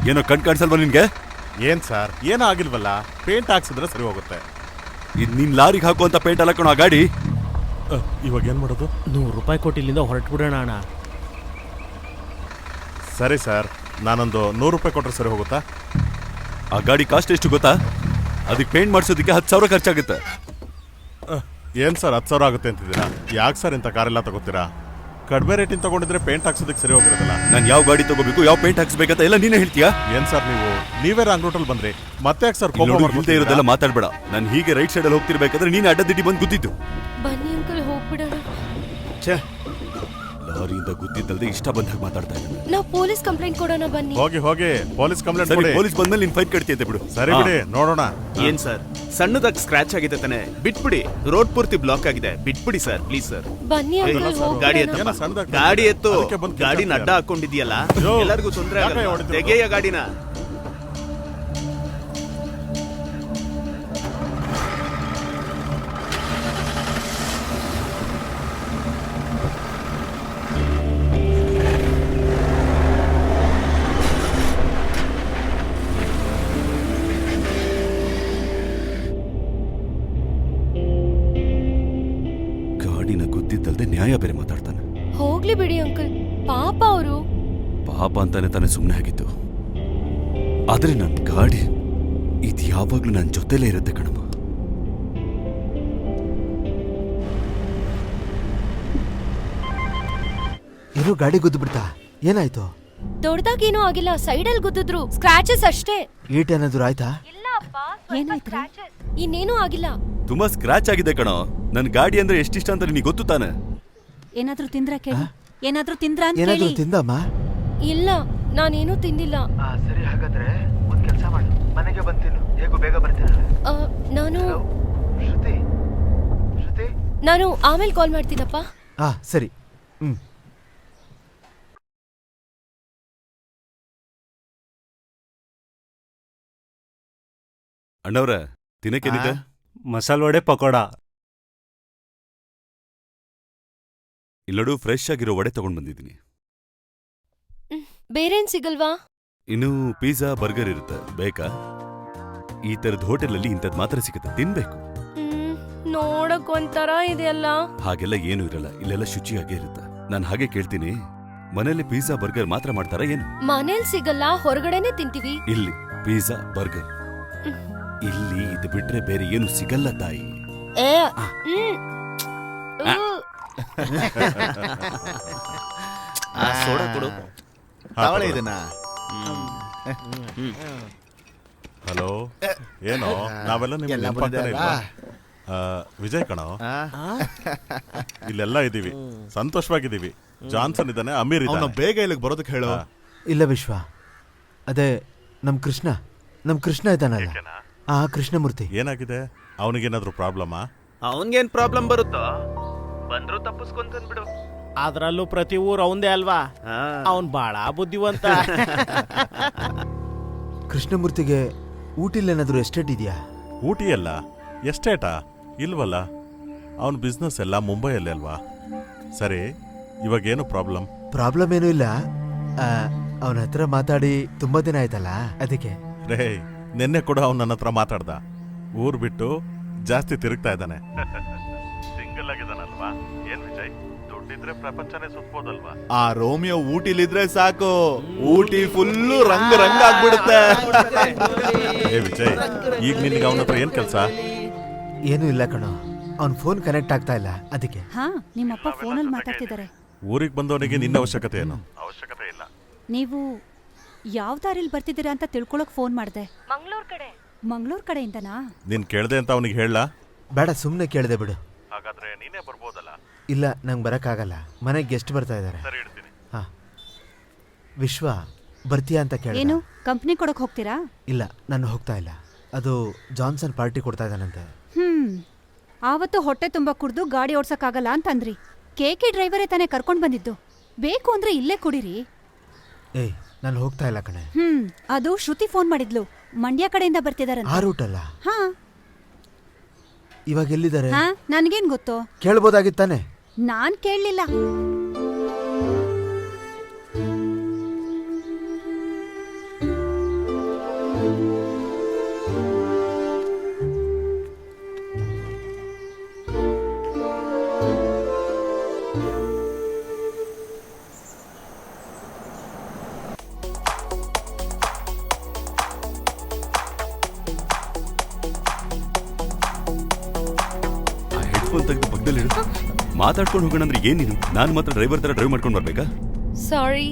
ಏನೋ ಕಣ್ ಕಾಣಿಸಲ್ವಾ ನಿನ್ಗೆ? ಏನ್ ಸರ್, ಏನೂ ಆಗಿಲ್ವಲ್ಲ. ಪೇಂಟ್ ಹಾಕ್ಸಿದ್ರೆ ಸರಿ ಹೋಗುತ್ತೆ. ಇದು ನಿನ್ ಲಾರಿಗೆ ಹಾಕುವಂತ ಪೇಂಟ್ ಅಲ್ಲ ಕಣೋ ಆ ಗಾಡಿ. ಇವಾಗ ಏನ್ ಮಾಡೋದು? 100 ರೂಪಾಯಿ ಕೊಟ್ಟು ಇಲ್ಲಿಂದ ಹೊರಟು ಬಿಡೋಣ ಅಣ್ಣ. ಸರಿ ಸರ್, ನಾನೊಂದು 100 ರೂಪಾಯಿ ಕೊಟ್ಟರೆ ಸರಿ ಹೋಗುತ್ತಾ? ಆ ಗಾಡಿ ಕಾಸ್ಟ್ ಎಷ್ಟು ಗೊತ್ತಾ? ಅದಕ್ಕೆ ಪೇಂಟ್ ಮಾಡಿಸೋದಕ್ಕೆ 10,000 ಖರ್ಚಾಗುತ್ತೆ. ಏನ್ ಸರ್ 10,000 ಆಗುತ್ತೆ ಅಂತಿದ್ದೀರಾ? ಯಾಕೆ ಸರ್ ಇಂಥ ಕಾರೆಲ್ಲ ತಗೋತೀರಾ? ಕಡಿಮೆ ರೇಟಿನ ತಗೊಂಡಿದ್ರೆ ಪೇಂಟ್ ಹಾಕ್ಸೋದಕ್ಕೆ ಸರಿ ಹೋಗಿರೋದಲ್ಲ. ನಾನು ಯಾವ ಗಾಡಿ ತಗೋಬೇಕು, ಯಾವ ಪೇಂಟ್ ಹಾಕ್ಸ್ಬೇಕಂತ ಎಲ್ಲ ನೀನೇ ಹೇಳ್ತೀಯಾ? ಏನ್ ಸರ್ ನೀವೇ ರಾಂಗ್ ರೂಟಲ್ಲಿ ಬಂದ್ರಿ. ಮತ್ತೆ ಯಾಕೆ ಸರ್ ಇಲ್ದೇ ಇರೋದೆಲ್ಲ ಮಾತಾಡ್ಬೇಡ. ನಾನು ಹೀಗೆ ರೈಟ್ ಸೈಡ್ ಅಲ್ಲಿ ಹೋಗ್ತಿರ್ಬೇಕಾದ್ರೆ ನೀನು ಅಡ್ಡದಿಡ್ಡಿ ಬಂದು ಗುದ್ದಿದ್ದು. ಬನ್ನಿ ಅಂಕಲ್ ಹೋಗ್ಬಿಡೋಣ. ಲಾರಿಯಿಂದ ಗುದ್ದಿದ್ದಲ್ದೆ ಇಷ್ಟ ಬಂದಾಗ ಮಾತಾಡ್ತಾ ಇದ್ದಾನೆ. ನಾವು ಪೊಲೀಸ್ ಕಂಪ್ಲೇಂಟ್ ಕೊಡೋಣ ಬನ್ನಿ. ಹೋಗಿ ಪೊಲೀಸ್ ಕಂಪ್ಲೇಂಟ್ ಸರಿ, ಕೊಡಿ. ಪೊಲೀಸ್ ಬಂದ್ಮೇಲೆ ನೀನ್ ಫೈಟ್ ಕಟ್ತೀಯಂತೆ ಬಿಡು. ಸರಿ ಬಿಡಿ, ನೋಡೋಣ. ಏನ್ ಸರ್ ಸಣ್ಣದಾಗಿ ಸ್ಕ್ರಾಚ್ ಆಗಿದೆ ತಾನೆ, ಬಿಟ್ಬಿಡಿ. ರೋಡ್ ಪೂರ್ತಿ ಬ್ಲಾಕ್ ಆಗಿದೆ, ಬಿಟ್ಬಿಡಿ ಸರ್ ಪ್ಲೀಸ್ ಸರ್. ಬನ್ನಿ ಅಂಕಲ್ ಗಾಡಿ ಹೋಗ್ಬಿಡೋಣ. ಏನೋ ಸಣ್ಣದಾಗಿ ಗಾಡಿ ಎತ್ತು. ಅದಕ್ಕೆ ಬಂದು ಗಾಡಿನ ಅಡ್ಡ ಹಾಕೊಂಡಿದ್ಯಲ್ಲ, ಯೋ, ಎಲ್ಲರಿಗೂ ತೊಂದ್ರೆ ಯಾಕೆ ಆಗಲ್ಲ. ಹೊಡಿತಿರೋದು? ತೆಗೆಯ ಗಾಡಿನ. ಗಾಡಿನ ಗುದ್ದಿದ್ದಲ್ದೆ ನ್ಯಾಯ ಬೇರೆ ಮಾತಾಡ್ತಾನೆ. ಹೋಗ್ಲಿ ಬಿಡಿ ಅಂಕಲ್, ಪಾಪ ಅವರು. ಪಾಪ ಅಂತಾನೆ ತಾನೆ ಸುಮ್ಮನೆ ಆಗಿತ್ತು. ಆದ್ರೆ ನನ್ ಗಾಡಿ ಇದು ಯಾವಾಗ್ಲೂ ನನ್ನ ಜೊತೆಲೇ ಇರುತ್ತೆ ಕಣಮ್ಮ. ಇರೋ ಗಾಡಿ ಗುದ್ದು ಬಿಡ್ತಾ? ಏನಾಯ್ತು? ದೊಡ್ಡದಾಗೇನೂ ಆಗಿಲ್ಲ, ಸೈಡಲ್ಲಿ ಗುದ್ದಿದ್ರು, ಸ್ಕ್ರಾಚಸ್ ಅಷ್ಟೇ. ಏನಾದ್ರು ಆಯ್ತಾ? ಏನಾಯ್ತು? ಇನ್ನೇನೂ ಆಗಿಲ್ಲ. ತುಂಬಾ ಸ್ಕ್ರಾಚ್ ಆಗಿದೆ ಕಣೋ. ನನ್ ಗಾಡಿ ಅಂದ್ರೆ ಎಷ್ಟಿಷ್ಟ ಅಂತ ನಿನಗೆ ಗೊತ್ತು ತಾನೆ. ಏನಾದ್ರೂ ತಿಂದ್ರ ಕೇಳಿ. ಏನಾದ್ರೂ ತಿಂದ್ರ ಅಂತ ಏನಾದ್ರು ಕೇಳಿ. ತಿಂದಮ್ಮ? ಇಲ್ಲ, ನಾನೇನೂ ತಿಂದಿಲ್ಲ. ಸರಿ, ಹಾಗಾದ್ರೆ ಒಂದ್ ಕೆಲಸ ಮಾಡು, ಮನೆಗೆ ಬಂತೀನಿ. ಹೇಗೂ ಬೇಗ ಬರ್ತೀನಿ. ನಾನು ಶ್ರುತಿ, ನಾನು ಆಮೇಲೆ ಕಾಲ್ ಮಾಡ್ತೀನಪ್ಪ. ಸರಿ. ಅಣ್ಣವ್ರ ತಿನ್ನಕ್ಕೇನಿದೆ? ಮಸಾಲೆ ವಡೆ ಪಕೋಡ. ಇಲ್ಲಡು ಫ್ರೆಶ್ ಆಗಿರೋ ವಡೆ ತಗೊಂಡ್ ಬಂದಿದ್ದೀನಿ. ಬೇರೇನ್ ಸಿಗಲ್ವಾ? ಇನ್ನು ಪಿಜ್ಜಾ ಬರ್ಗರ್ ಇರುತ್ತೆ, ಬೇಕಾ? ಈ ತರದ ಹೋಟೆಲಲ್ಲಿ ಇಂಥದ್ ಮಾತ್ರ ಸಿಗುತ್ತೆ, ತಿನ್ಬೇಕು. ನೋಡಕ್ ಒಂಥರ ಇದೆಯಲ್ಲ. ಹಾಗೆಲ್ಲ ಏನೂ ಇರಲ್ಲ, ಇಲ್ಲೆಲ್ಲ ಶುಚಿಯಾಗೇ ಇರುತ್ತೆ. ನಾನು ಹಾಗೆ ಕೇಳ್ತೀನಿ, ಮನೇಲಿ ಪಿಜ್ಜಾ ಬರ್ಗರ್ ಮಾತ್ರ ಮಾಡ್ತಾರಾ ಏನು? ಮನೇಲಿ ಸಿಗಲ್ಲ, ಹೊರಗಡೆನೆ ತಿಂತೀವಿ. ಇಲ್ಲಿ ಪಿಜ್ಜಾ ಬರ್ಗರ್, ಇಲ್ಲಿ ಇದು ಬಿಟ್ರೆ ಬೇರೆ ಏನು ಸಿಗಲ್ಲ ತಾಯಿ. ಸೋಡಾ ಕೊಡು. ಇದನ್ನ. ಹಲೋ, ಏನೋ ನಾವೆಲ್ಲ ನಿಮ್ಗೆ ನೆನಪಾಗ್ತಾನೆ ಇಲ್ವಾ? ವಿಜಯ್ ಕಣೋ, ಇಲ್ಲೆಲ್ಲ ಇದೀವಿ, ಸಂತೋಷವಾಗಿದ್ದೀವಿ. ಜಾನ್ಸನ್ ಇದ್ದಾನೆ, ಅಮೀರ್ ಇದ್ದಾನೆ. ಬೇಗ ಇಲ್ಲಿಗೆ ಬರೋದಕ್ಕೆ ಹೇಳೋ. ಇಲ್ಲ ವಿಶ್ವ, ಅದೇ ನಮ್ ಕೃಷ್ಣ ಇದ್ದಾನಲ್ಲ, ಕೃಷ್ಣಮೂರ್ತಿ. ಏನಾಗಿದೆ? ಅವನಿಗೇನಾದ್ರೂ ಪ್ರಾಬ್ಲಮಾ? ಅವನ್ಗೇನ್ ಪ್ರಾಬ್ಲಮ್ ಬರುತ್ತೋ? ಬಂದ್ರು ತಪ್ಪಿಸ್ಕೊಂತ ಬಿಡು. ಅದ್ರಲ್ಲೂ ಪ್ರತಿ ಊರು ಅವಂದೇ ಅಲ್ವಾ? ಅವನ್ ಬಾಳ ಬುದ್ಧಿವಂತ. ಕೃಷ್ಣಮೂರ್ತಿಗೆ ಊಟಿಲೇನಾದ್ರೂ ಎಸ್ಟೇಟ್ ಇದೆಯಾ? ಊಟಿಯಲ್ಲ, ಎಸ್ಟೇಟಾ? ಇಲ್ವಲ್ಲ, ಅವನ ಬಿಸ್ನೆಸ್ ಎಲ್ಲ ಮುಂಬೈಯಲ್ಲೇ ಅಲ್ವಾ? ಸರಿ, ಇವಾಗೇನು ಪ್ರಾಬ್ಲಮ್ ಏನೂ ಇಲ್ಲ. ಅವನ ಹತ್ರ ಮಾತಾಡಿ ತುಂಬಾ ದಿನ ಆಯ್ತಲ್ಲ, ಅದಕ್ಕೆ. ರೇ, ನಿನ್ನೆ ಕೂಡ ಅವನ ನನ್ನ ಹತ್ರ ಮಾತಾಡ್ದ. ಊರ್ ಬಿಟ್ಟು ಜಾಸ್ತಿ ತಿರುಗ್ತಾ ಇದ್ದಾನೆ. ಸಿಂಗಲ್ ಆಗಿದ್ದಾನಲ್ವಾ? ಏನ್ ವಿಜಯ್, ದುಡ್ಡಿದ್ರೆ ಪ್ರಪಂಚನೇ ಸುತ್ಬೋದಲ್ವಾ? ಆ ರೋಮಿಯೋ ಊಟಿಲಿದ್ರೆ ಸಾಕು, ಊಟಿ ಫುಲ್ಲು ರಂಗ್ ಆಗ್ಬಿಡುತ್ತೆ. ಏ ವಿಜಯ್, ಈಗ ನಿನಗೆ ಅವನ ಹತ್ರ ಏನ್ ಕೆಲಸ? ಏನೂ ಇಲ್ಲ ಕಣೋ, ಅವ್ನ ಫೋನ್ ಕನೆಕ್ಟ್ ಆಗ್ತಾ ಇಲ್ಲ, ಅದಕ್ಕೆ. ನಿಮ್ಮಪ್ಪ ಫೋನಲ್ಲಿ ಮಾತಾಡ್ತಿದ್ದಾರೆ. ಊರಿಗೆ ಬಂದವನಿಗೆ ನಿನ್ನ ಅವಶ್ಯಕತೆ ಏನು? ಅವಶ್ಯಕತೆ ಇಲ್ಲ. ನೀವು ಯಾವ ದಾರಿಲಿ ಬರ್ತಿದ್ದೀರಾ ಅಂತ ತಿಳ್ಕೊಳಕ್ ಫೋನ್ ಮಾಡಿದೆ. ಮಂಗಳೂರ್ ಕಡೆಯಿಂದನಾ? ನೀನ್ ಕೇಳ್ದೆ ಅಂತ ಅವನಿಗೆ ಹೇಳ? ಬೇಡ, ಸುಮ್ಮನೆ ಕೇಳಿದೆ ಬಿಡು. ಹಾಗಾದ್ರೆ ನೀನೇ ಬರ್ಬೋದಲ್ಲ? ಇಲ್ಲ, ನಂಗೆ ಬರಕ್ಕಾಗಲ್ಲ, ಮನೆಗೆ ಗೆಸ್ಟ್ ಬರ್ತಾ ಇದ್ದಾರೆ. ಸರಿ, ಇಡ್ತೀನಿ. ವಿಶ್ವ ಬರ್ತೀಯಾ ಅಂತ ಕೇಳ. ಏನು ಕಂಪ್ನಿ ಕೊಡಕ್ ಹೋಗ್ತೀರಾ? ಇಲ್ಲ, ನಾನು ಹೋಗ್ತಾ ಇಲ್ಲ. ಅದು ಜಾನ್ಸನ್ ಪಾರ್ಟಿ ಕೊಡ್ತಾ ಇದ್ದಾನಂತೆ. ಆವತ್ತು ಹೊಟ್ಟೆ ತುಂಬಾ ಕುಡ್ದು ಗಾಡಿ ಓಡ್ಸಕ್ಕಾಗಲ್ಲ ಅಂತಂದ್ರಿ. ಕೇಕೆ ಡ್ರೈವರೇ ತಾನೇ ಕರ್ಕೊಂಡ್ ಬಂದಿದ್ದು. ಬೇಕು ಅಂದ್ರೆ ಇಲ್ಲೇ ಕುಡೀರಿ. ಏಯ್, ನಾನು ಹೋಗ್ತಾ ಇಲ್ಲ ಕಣೆ. ಅದು ಶ್ರುತಿ ಫೋನ್ ಮಾಡಿದ್ಲು, ಮಂಡ್ಯ ಕಡೆಯಿಂದ ಬರ್ತಿದಾರಂತೆ. ಆ ರೂಟ್ ಅಲ್ಲ? ಇವಾಗ ಎಲ್ಲಿದ್ದಾರೆ? ನನ್ಗೇನ್ ಗೊತ್ತು? ಕೇಳ್ಬೋದಾಗಿತ್ತಾನೆ. ನಾನ್ ಕೇಳಲಿಲ್ಲ. ಆ ಹೆಡ್ಫೋನ್ ತೆಗೆದು ಪಕ್ಕದಲ್ಲಿ ಇಡು. ಮಾತಾಡ್ಕೊಂಡು ಹೋಗೋಣ ಅಂದ್ರೆ ಏನ್ ನೀನು? ನಾನು ಮಾತ್ರ ಡ್ರೈವರ್ ತರ ಡ್ರೈವ್ ಮಾಡ್ಕೊಂಡು ಬರ್ಬೇಕಾ? ಸಾರಿ,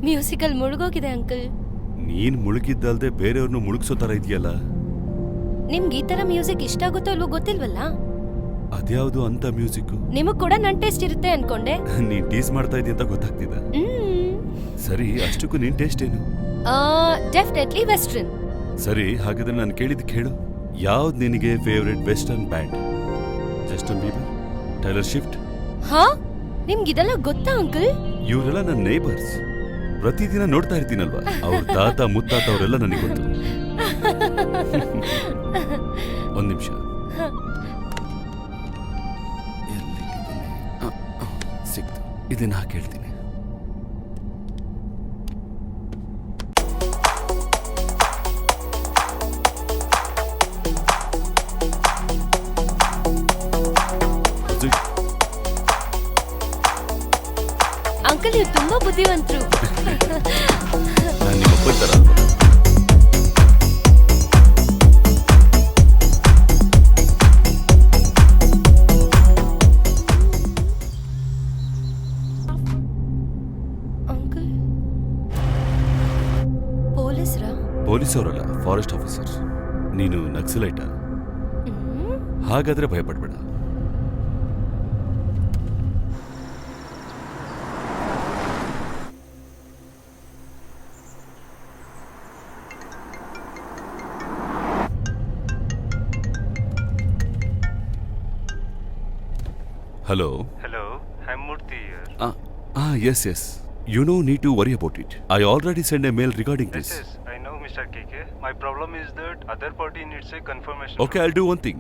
ಮ್ಯೂಸಿಕಲ್ ಮುಳುಗೋಗಿದೆ ಅಂಕಲ್. ನೀನ್ ಮುಳುಗಿದ್ದಲ್ದೆ ಬೇರೆಯವ್ರನ್ನು ಮುಳುಗಿಸೋ ತರ ಇದೆಯಲ್ಲ. ನಿಮ್ಗೆ ಈ ತರ ಮ್ಯೂಸಿಕ್ ಇಷ್ಟ ಆಗುತ್ತೋ ಅಲ್ವೋ ಗೊತ್ತಿಲ್ವಲ್ಲ. ಅದ್ಯಾವುದು ಅಂತ ಮ್ಯೂಸಿಕ್? ನಿಮಗ್ ಕೂಡ ನನ್ ಟೇಸ್ಟ್ ಇರುತ್ತೆ ಅನ್ಕೊಂಡೆ. ನೀನ್ ಟೀಸ್ ಮಾಡ್ತಾ ಇದೀಯ ಅಂತ ಗೊತ್ತಾಗ್ತಿದೆ. ಸರಿ, ಅಷ್ಟಕ್ಕೂ ನಿನ್ ಟೇಸ್ಟ್ ಏನು? Definitely western. ಸರಿ, ಹಾಗಾದ್ರೆ ನಾನು ಕೇಳಿದ್ ಕೇಳು. ಯಾವ್ದು ನಿನಗೆ favourite western band? Justin Bieber, tailor shift? ಹಾ, ನಿಮ್ಗಿದೆಲ್ಲ ಗೊತ್ತಾ ಅಂಕಲ್? ಇವರೆಲ್ಲ ನನ್ನ ನೇಬರ್ಸ್. ಪ್ರತಿದಿನ ನೋಡ್ತಾ ಇರ್ತೀನಲ್ವಾ, ಅವ್ರ ತಾತ ಮುತ್ತಾತ ಅವರೆಲ್ಲ ನನಗೆ ಗೊತ್ತು. ಒಂದ್ ನಿಮಿಷ, ಸಿಕ್ತು. ಇದನ್ನ ಕೇಳ್ತೀನಿ. ಅಂಕಲ್, ನೀವು ತುಂಬಾ ಬುದ್ಧಿವಂತರು. ನಾನು ನಿಮ್ಮ ಅಪ್ಪನ ತರ ಅಲ್ವಾ? ಅಂಕಲ್, ಪೊಲೀಸ್ರಾ? ಪೊಲೀಸವರಲ್ಲ, ಫಾರೆಸ್ಟ್ ಆಫೀಸರ್. ನೀನು ನಕ್ಸಲೈಟಾ? ಹಾಗಾದ್ರೆ ಭಯಪಡ್ಬೇಡ. Hello. Hello, I'm Murthy here. Yes. You no need to worry about it. I already sent a mail regarding this. Yes, I know, Mr. KK. My problem is that other party needs a confirmation. Okay, I'll do one thing.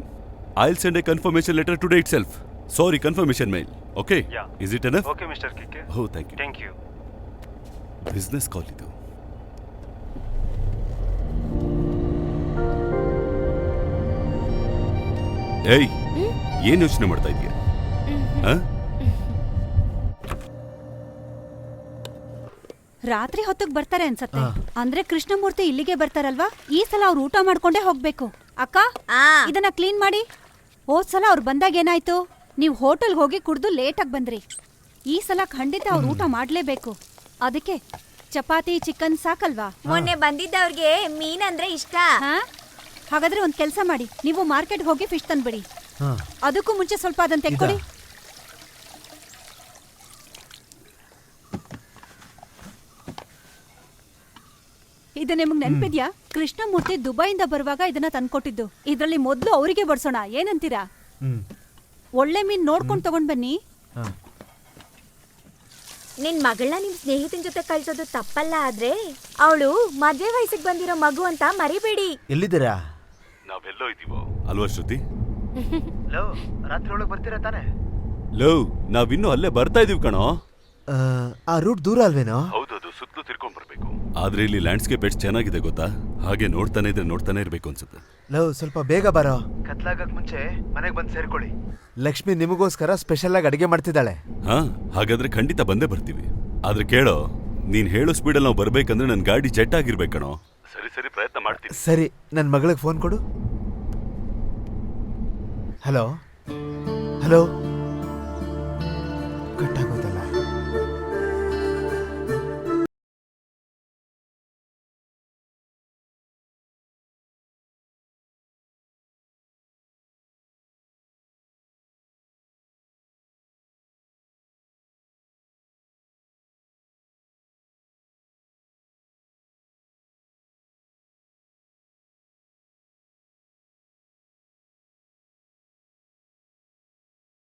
I'll send a confirmation letter today itself. Sorry, confirmation mail. Okay? Yeah. Is it enough? Okay, Mr. KK. Oh, thank you. Thank you. Business call ಇದು. ಏಯ್, ಏನ್ ಯೋಚನೆ ಮಾಡ್ತಾ ಇದೀಯ? ರಾತ್ರಿ ಹೊತ್ತಿಗೆ ಬರ್ತಾರೆ ಅನ್ಸತ್ತೆ. ಅಂದ್ರೆ ಕೃಷ್ಣಮೂರ್ತಿ ಇಲ್ಲಿಗೆ ಬರ್ತಾರಲ್ವಾ, ಈ ಸಲ ಅವ್ರು ಊಟ ಮಾಡ್ಕೊಂಡೇ ಹೋಗ್ಬೇಕು. ಅಕ್ಕ, ಇದನ್ನ ಕ್ಲೀನ್ ಮಾಡಿ. ಹೋದ್ ಸಲ ಅವ್ರು ಬಂದಾಗ ಏನಾಯ್ತು? ನೀವು ಹೋಟೆಲ್ಗೆ ಹೋಗಿ ಕುಡ್ದು ಲೇಟಾಗಿ ಬಂದ್ರಿ. ಈ ಸಲ ಖಂಡಿತ ಅವ್ರು ಊಟ ಮಾಡ್ಲೇಬೇಕು. ಅದಕ್ಕೆ ಚಪಾತಿ ಚಿಕನ್ ಸಾಕಲ್ವಾ? ಮೊನ್ನೆ ಬಂದಿದ್ದವ್ರಿಗೆ ಮೀನ್ ಅಂದ್ರೆ ಇಷ್ಟ. ಹಾಗಾದ್ರೆ ಒಂದ್ ಕೆಲ್ಸ ಮಾಡಿ, ನೀವು ಮಾರ್ಕೆಟ್ಗೆ ಹೋಗಿ ಫಿಶ್ ತಂದ್ಬಿಡಿ. ಅದಕ್ಕೂ ಮುಂಚೆ ಸ್ವಲ್ಪ ಅದನ್ನ ತೆಕ್ಕೊಡಿ. ಇದು ನಿಮ್ಗೆ ನೆನ್ಪಿದ್ಯಾ? ಕೃಷ್ಣಮೂರ್ತಿ ದುಬೈಯಿಂದ ಬರುವಾಗ ಇದನ್ನ ತಂದ್ಕೊಟ್ಟಿದ್ದು. ಇದ್ರಲ್ಲಿ ಮೊದ್ಲು ಅವರಿಗೆ ಬಡ್ಸೋಣ, ಏನಂತೀರಾ? ಒಳ್ಳೆ ಮೀನ್ ನೋಡ್ಕೊಂಡ್ ತಗೊಂಡ್ ಬನ್ನಿ. ನಿನ್ ಮಗಳನ್ನ ನಿಮ್ ಸ್ನೇಹಿತನ ಜೊತೆ ಕಳ್ಸೋದು ತಪ್ಪಲ್ಲ, ಆದ್ರೆ ಅವಳು ಮದ್ವೆ ವಯಸ್ಸಿಗೆ ಬಂದಿರೋ ಮಗು ಅಂತ ಮರಿಬೇಡಿ. ಎಲ್ಲಿದ್ದೀರಾ? ನಾವೆಲ್ಲೋ ಇದೀವೋ ಅಲ್ವಾ ಶ್ರುತಿ? ಲವ್, ರಾತ್ರಿ ಒಳಗೆ ಬರ್ತೀರಾ ತಾನೆ? ಲವ್, ನಾವಿನ್ನೂ ಅಲ್ಲೇ ಬರ್ತಾ ಇದೀವಿ ಕಣೋ. ಆ ರೂಟ್ ದೂರ ಅಲ್ವೇನೋ? ಹೌದದು, ಸುತ್ತಲೂ ತಿರ್ಕೊಂಡ್ ಬರ್ಬೇಕು. ಆದ್ರೆ ಇಲ್ಲಿ ಲ್ಯಾಂಡ್ಸ್ಕೇಪ್ ಎಷ್ಟು ಚೆನ್ನಾಗಿದೆ ಗೊತ್ತಾ? ಹಾಗೆ ನೋಡ್ತಾನೆ ಇರ್ಬೇಕು ಅನ್ಸುತ್ತೆ. ಲವ್, ಸ್ವಲ್ಪ ಬೇಗ ಬರೋ. ಕತ್ಲಾಗಕ್ ಮುಂಚೆ ಮನೆಗೆ ಬಂದು ಸೇರ್ಕೊಳ್ಳಿ. ಲಕ್ಷ್ಮಿ ನಿಮಗೋಸ್ಕರ ಸ್ಪೆಷಲ್ ಆಗಿ ಅಡಿಗೆ ಮಾಡ್ತಿದ್ದಾಳೆ. ಹಾಗಾದ್ರೆ ಖಂಡಿತ ಬಂದೇ ಬರ್ತೀವಿ. ಆದ್ರೆ ಕೇಳೋ, ನೀನ್ ಹೇಳೋ ಸ್ಪೀಡಲ್ಲಿ ನಾವು ಬರ್ಬೇಕಂದ್ರೆ ನನ್ ಗಾಡಿ ಜೆಟ್ ಆಗಿರ್ಬೇಕಣೋ. ಸರಿ, ಪ್ರಯತ್ನ ಮಾಡ್ತೀನಿ. ಸರಿ, ನನ್ನ ಮಗಳಿಗೆ ಫೋನ್ ಕೊಡು. ಹಲೋ.